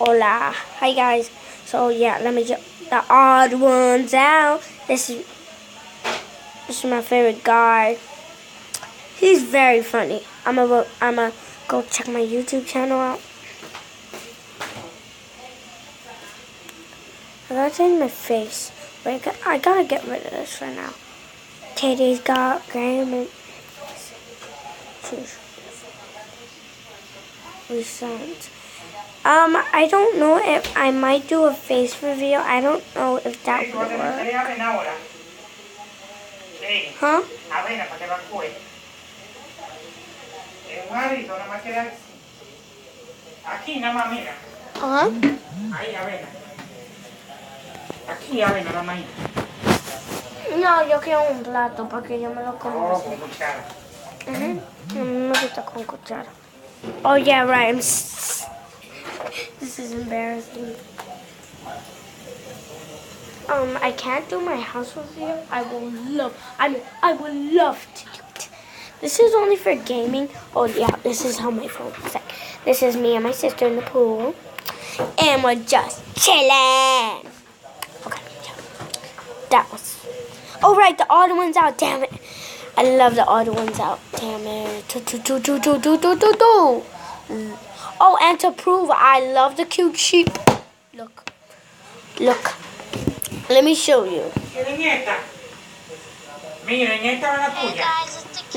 Hola. Hi guys. So yeah, let me get the odd ones out. This is my favorite guy. He's very funny. I'ma go check my YouTube channel out. I gotta change my face. Wait, I gotta get rid of this for now. Katie's got Graham and recent. I don't know if I might do a face reveal. I don't know if that would work. Huh? Uh-huh. No, yo quiero un plato porque yo me lo como. Oh, con cuchara. Me gusta con cuchara. Oh yeah, right. This is embarrassing. I can't do my house review. I would love to do it. This is only for gaming. Oh yeah, this is how my phone looks like. This is me and my sister in the pool, and we're just chilling. Okay, that was. Oh right, the odd ones out. Damn it! I love the odd ones out. Damn it! Oh, and to prove I love the cute sheep. Look. Let me show you.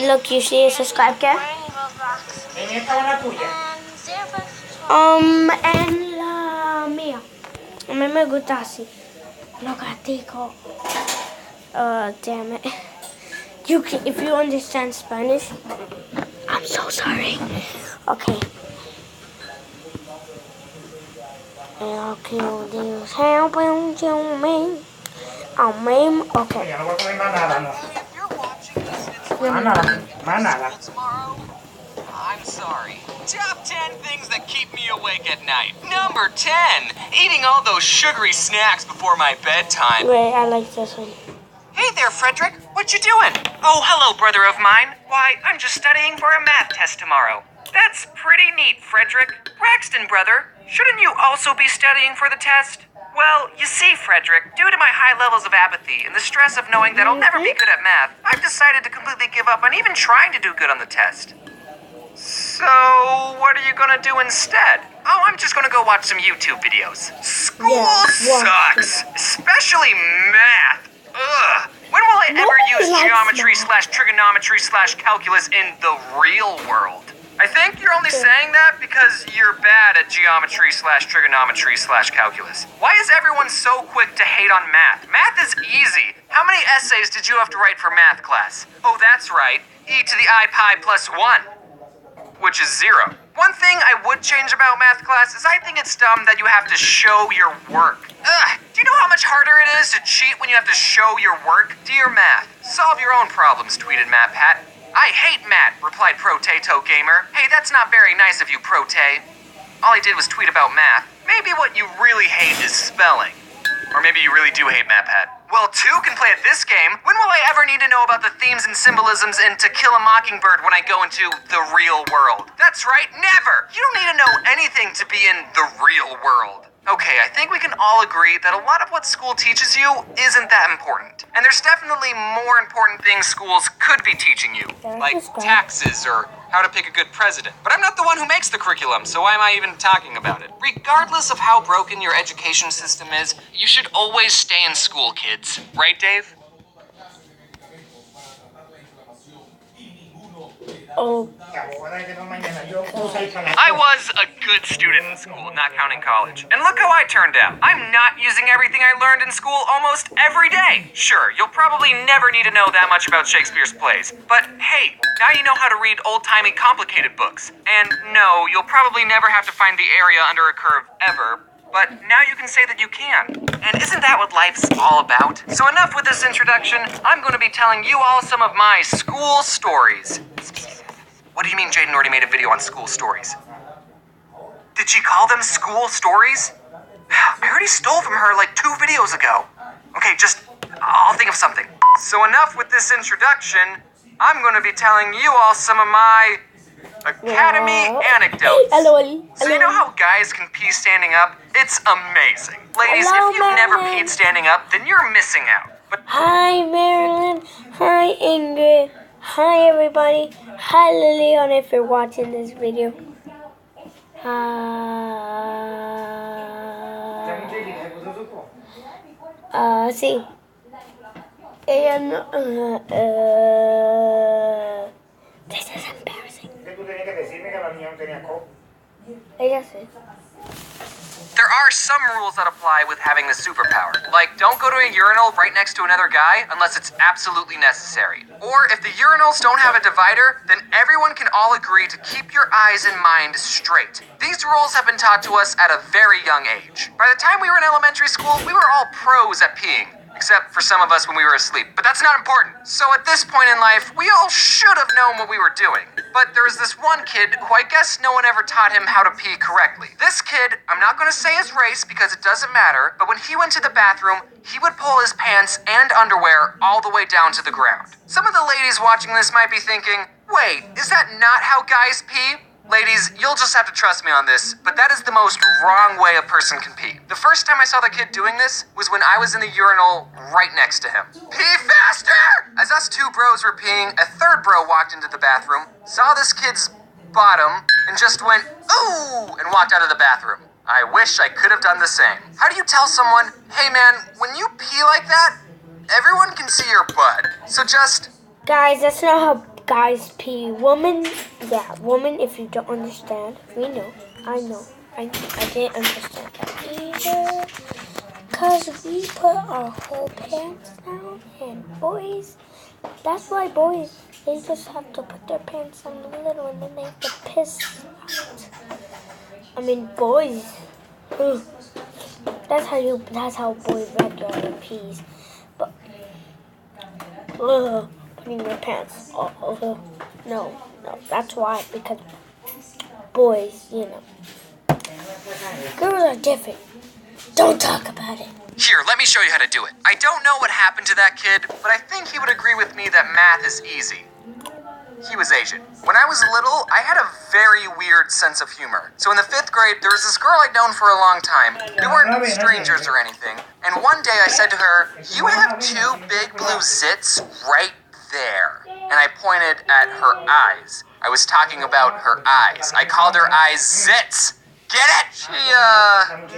Look, you see a subscribe there? En la mía. A mí me gusta así. Los gaticos. Damn it. If you understand Spanish, I'm so sorry. Okay. I'll kill these helping to me. Oh, man. Okay. I'm sorry. Top 10 things that keep me awake at night. Number 10, eating all those sugary snacks before my bedtime. Wait, I like this one. Hey there, Frederick. What you doing? Oh, hello, brother of mine. Why, I'm just studying for a math test tomorrow. That's pretty neat, Frederick. Braxton, brother, shouldn't you also be studying for the test? Well, you see, Frederick, due to my high levels of apathy and the stress of knowing that I'll never be good at math, I've decided to completely give up on even trying to do good on the test. So, what are you gonna do instead? Oh, I'm just gonna go watch some YouTube videos. School sucks, especially math. Ugh. When will I ever use geometry/trigonometry/calculus in the real world? I think you're only saying that because you're bad at geometry/trigonometry/calculus. Why is everyone so quick to hate on math? Math is easy. How many essays did you have to write for math class? Oh, that's right. E to the I pi plus 1, which is 0. One thing I would change about math class is I think it's dumb that you have to show your work. Ugh, do you know how much harder it is to cheat when you have to show your work? Dear math, solve your own problems, tweeted MatPat. I hate math, replied Protato Gamer. Hey, that's not very nice of you, Prote. All I did was tweet about math. Maybe what you really hate is spelling. Or maybe you really do hate MatPat. Well, 2 can play at this game. When will I ever need to know about the themes and symbolisms in To Kill a Mockingbird when I go into the real world? That's right, never! You don't need to know anything to be in the real world. Okay, I think we can all agree that a lot of what school teaches you isn't that important. And there's definitely more important things schools could be teaching you, like taxes or how to pick a good president. But I'm not the one who makes the curriculum, so why am I even talking about it? Regardless of how broken your education system is, you should always stay in school, kids. Right, Dave? Oh. I was a good student in school, not counting college. And look how I turned out. I'm not using everything I learned in school almost every day. Sure, you'll probably never need to know that much about Shakespeare's plays. But hey, now you know how to read old-timey complicated books. And no, you'll probably never have to find the area under a curve ever. But now you can say that you can. And isn't that what life's all about? So enough with this introduction. I'm going to be telling you all some of my school stories. What do you mean Jaden already made a video on school stories? Did she call them school stories? I already stole from her like 2 videos ago. Okay, I'll think of something. So enough with this introduction. I'm going to be telling you all some of my Academy Wow. anecdotes. LOL. So you know how guys can pee standing up? It's amazing. Ladies, Hello, if you've never Marilyn. peed standing up, then you're missing out. But Hi, Marilyn. Hi, Ingrid. Hi, everybody. Hi, Lilian, if you're watching this video. Sí. Ella no... This is embarrassing. Ella sí. there are some rules that apply with having the superpower. Like, don't go to a urinal right next to another guy unless it's absolutely necessary. Or if the urinals don't have a divider, then everyone can all agree to keep your eyes and mind straight. These rules have been taught to us at a very young age. By the time we were in elementary school, we were all pros at peeing. Except for some of us when we were asleep. But that's not important. So at this point in life, we all should have known what we were doing. But there was this one kid who I guess no one ever taught him how to pee correctly. This kid, I'm not going to say his race because it doesn't matter, but when he went to the bathroom, he would pull his pants and underwear all the way down to the ground. Some of the ladies watching this might be thinking, wait, is that not how guys pee? Ladies, you'll just have to trust me on this, but that is the most wrong way a person can pee. The first time I saw the kid doing this was when I was in the urinal right next to him. Pee faster! As us two bros were peeing, a third bro walked into the bathroom, saw this kid's bottom, and just went, ooh, and walked out of the bathroom. I wish I could have done the same. How do you tell someone, hey man, when you pee like that, everyone can see your butt, so just... Guys, that's not how guys pee. Woman, if you don't understand, we know. I know. I didn't understand that either. Because we put our whole pants down, and boys, that's why boys, they just have to put their pants down a little and then they have to piss out. I mean, boys, that's how boys regularly pees. But, putting your pants. No, that's why, because boys, girls are different. Don't talk about it. Here, let me show you how to do it. I don't know what happened to that kid, but I think he would agree with me that math is easy. He was Asian. When I was little, I had a very weird sense of humor. So in the 5th grade, there was this girl I'd known for a long time. We weren't strangers or anything. And one day I said to her, you have 2 big blue zits right there. And I pointed at her eyes. I was talking about her eyes. I called her eyes zits. Get it? She,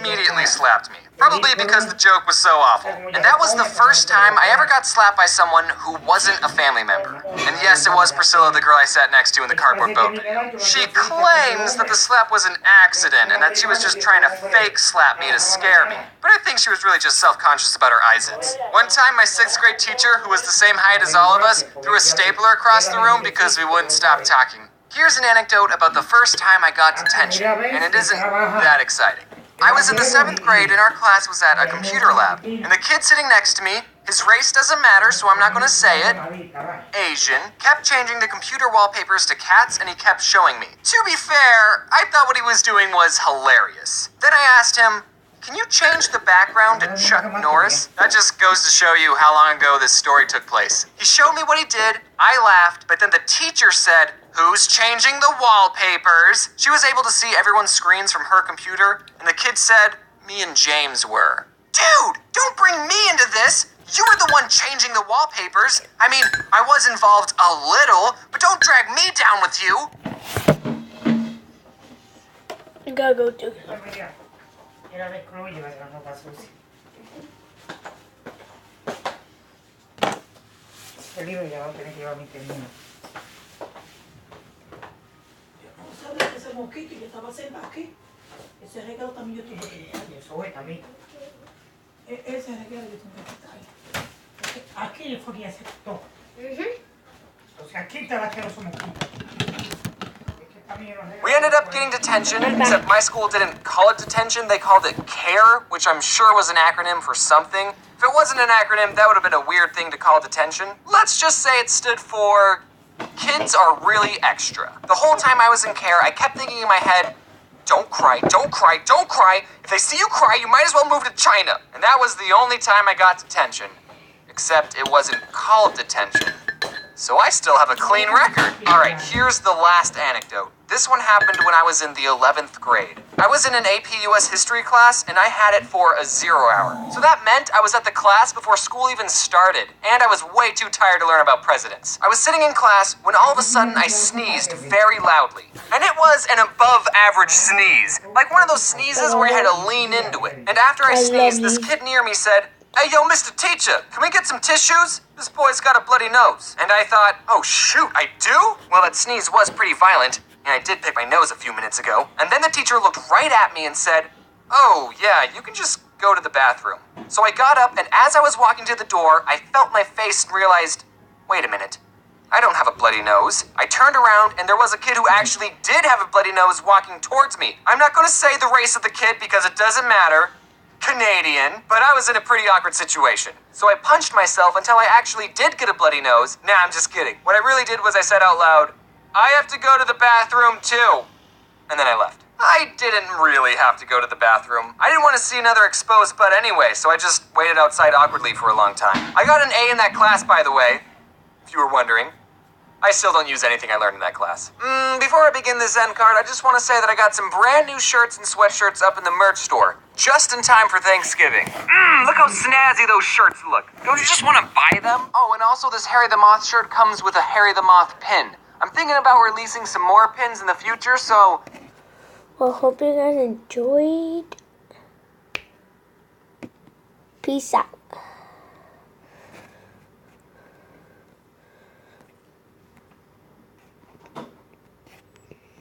immediately slapped me. Probably because the joke was so awful. And that was the first time I ever got slapped by someone who wasn't a family member. And yes, it was Priscilla, the girl I sat next to in the cardboard boat video. She claims that the slap was an accident and that she was just trying to fake slap me to scare me. But I think she was really just self-conscious about her eye zits. One time, my 6th grade teacher, who was the same height as all of us, threw a stapler across the room because we wouldn't stop talking. Here's an anecdote about the first time I got detention, and it isn't that exciting. I was in the 7th grade and our class was at a computer lab, and the kid sitting next to me, his race doesn't matter, so I'm not going to say it, Asian, kept changing the computer wallpapers to cats and he kept showing me. To be fair, I thought what he was doing was hilarious. Then I asked him, can you change the background to Chuck Norris? That just goes to show you how long ago this story took place. He showed me what he did, I laughed, but then the teacher said, who's changing the wallpapers? She was able to see everyone's screens from her computer, and the kid said, me and James were. Dude, don't bring me into this! You were the one changing the wallpapers. I mean, I was involved a little, but don't drag me down with you. I gotta go do ¿Sabes ese mosquito que estaba sentado aquí? Ese regalo también yo tuve que quitar. Eso es también. Ese regalo yo tuve que quitar. Aquí fue que ya se quitó. O sea, aquí está la que no somos quitos. We ended up getting detention, except my school didn't call it detention, they called it CARE, which I'm sure was an acronym for something. If it wasn't an acronym, that would have been a weird thing to call detention. Let's just say it stood for kids are really extra. The whole time I was in CARE, I kept thinking in my head, don't cry, don't cry, don't cry. If they see you cry, you might as well move to China. And that was the only time I got detention. Except it wasn't called detention. So I still have a clean record. All right, here's the last anecdote. This one happened when I was in the 11th grade. I was in an AP US history class and I had it for a 0 hour. So that meant I was at the class before school even started, and I was way too tired to learn about presidents. I was sitting in class when all of a sudden I sneezed very loudly. And it was an above average sneeze. Like one of those sneezes where you had to lean into it. And after I sneezed, this kid near me said, "Hey, yo, Mr. Teacher, can we get some tissues? This boy's got a bloody nose." And I thought, oh shoot, I do? Well, that sneeze was pretty violent, and I did pick my nose a few minutes ago. And then the teacher looked right at me and said, "Oh, yeah, you can just go to the bathroom." So I got up, and as I was walking to the door, I felt my face and realized, wait a minute, I don't have a bloody nose. I turned around, and there was a kid who actually did have a bloody nose walking towards me. I'm not going to say the race of the kid because it doesn't matter. Canadian, but I was in a pretty awkward situation. So I punched myself until I actually did get a bloody nose. Nah, I'm just kidding. What I really did was I said out loud, "I have to go to the bathroom too." And then I left. I didn't really have to go to the bathroom. I didn't want to see another exposed butt anyway, so I just waited outside awkwardly for a long time. I got an A in that class, by the way, if you were wondering. I still don't use anything I learned in that class. Before I begin this end card, I just want to say that I got some brand new shirts and sweatshirts up in the merch store, just in time for Thanksgiving. Look how snazzy those shirts look. Don't you just want to buy them? Oh, and also this Harry the Moth shirt comes with a Harry the Moth pin. I'm thinking about releasing some more pins in the future, so... Well, hope you guys enjoyed. Peace out.